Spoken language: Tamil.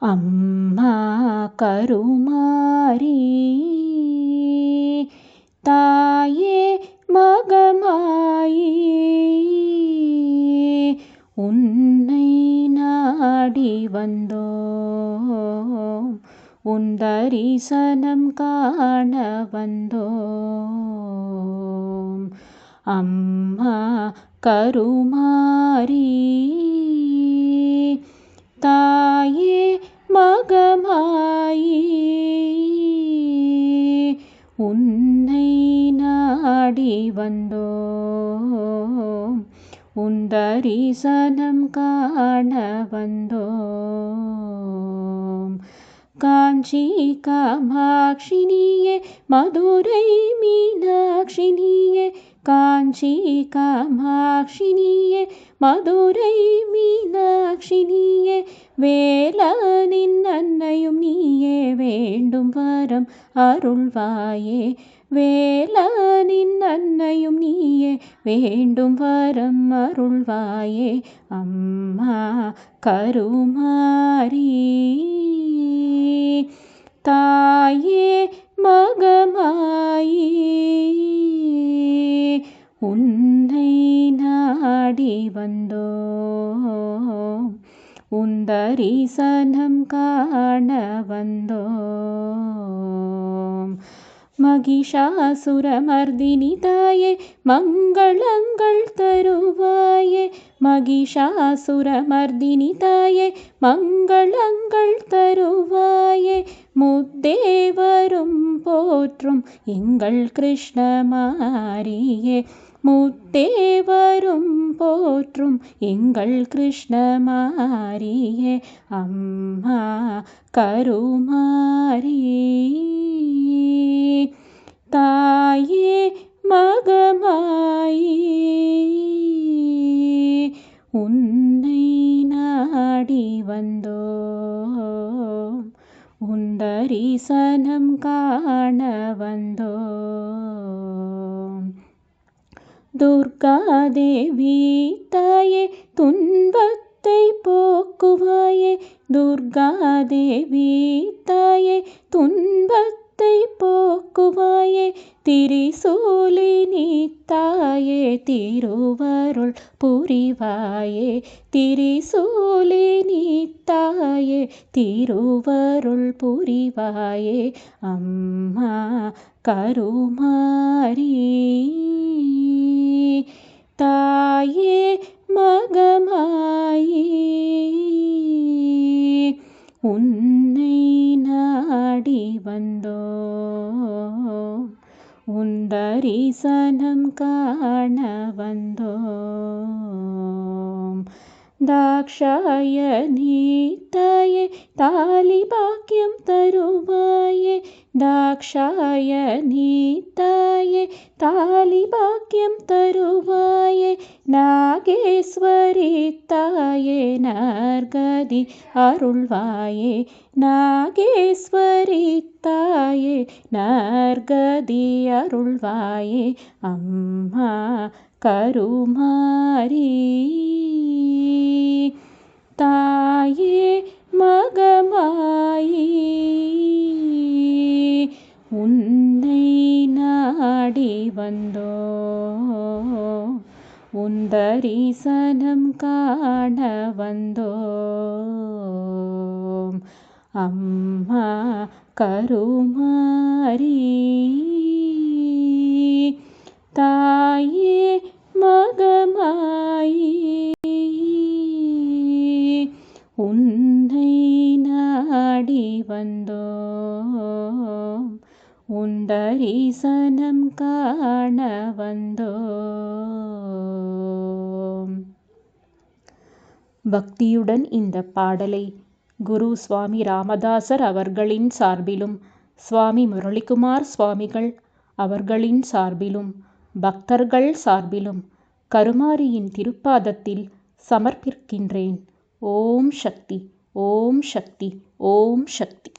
அம்மா கருமாரி தாயே மகமாயி உன்னை நாடி வந்தோம், உன் தரிசனம் காண வந்தோம். அம்மா கருமாரி தாயே மகமாயி உன்னை நாடி வந்தோம், உன் தரிசனம் காண வந்தோம். காஞ்சி காமாட்சினியே மதுரை மீனாட்சினியே, காஞ்சி காமாட்சினியே மதுரை மீனாட்சினியே, வேலனின் அன்னையும் நீயே வேண்டும் வரம் அருள்வாயே, வேலனின் அன்னையும் நீயே வேண்டும் வரம் அருள்வாயே. அம்மா கருமாரி தாயே மகமாயி உன்னை நாடி வந்தோம், உன் தரிசனம் காண வந்தோம். மகிஷாசுரமர்தினி தாயே மங்களங்கள் தருவாயே, மகிஷாசுரமர்தினி தாயே மங்களங்கள் தருவாயே, முத்தேவரும் போற்றும் எங்கள் கிருஷ்ணமாரியே, முத்தேவரும் போற்றும் எங்கள் கிருஷ்ணமாரியே. அம்மா கருமாரி தாயே மகமாயி உன்னை நாடி வந்தோம், உன் தரிசனம் காண வந்தோம். துர்காதேவி தாயே துன்பத்தை போக்குவாயே, துர்காதேவி தாயே துன்பத்தை போக்குவாயே, திரிசூலினி தாயே திருவருள் புரிவாயே, திரிசூலினி தாயே திருவருள் புரிவாயே. அம்மா கருமாரி தாயே மகமாயி உன்னை நாடி வந்தோம், உன் தரிசனம் காண வந்தோம். தாக்ஷாயணி தாயே தாலி பாக்கியம் தருவாயே, தாக்ஷாயணி தாயே தாலி பாக்கியம் தருவாயே, நாகேஸ்வரி தாயே நற்கதி அருள்வாயே, நாகேஸ்வரி தாயே நற்கதி அருள்வாயே. அம்மா கருமாரி தாயே மகமாயி உன்னை நாடி வந்தோம், உன் தரிசனம் காண வந்தோம். அம்மா கருமாரி தாயே மகமாயி உன்னை நாடி வந்தோம், உன் தரிசனம் காண வந்தோம். பக்தியுடன் இந்த பாடலை குரு சுவாமி ராமதாசர் அவர்களின் சார்பிலும், சுவாமி முரளிகுமார் சுவாமிகள் அவர்களின் சார்பிலும், பக்தர்கள் சார்பிலும் கருமாரியின் திருப்பாதத்தில் சமர்ப்பிக்கின்றேன். ஓம் சக்தி, ஓம் சக்தி, ஓம் சக்தி.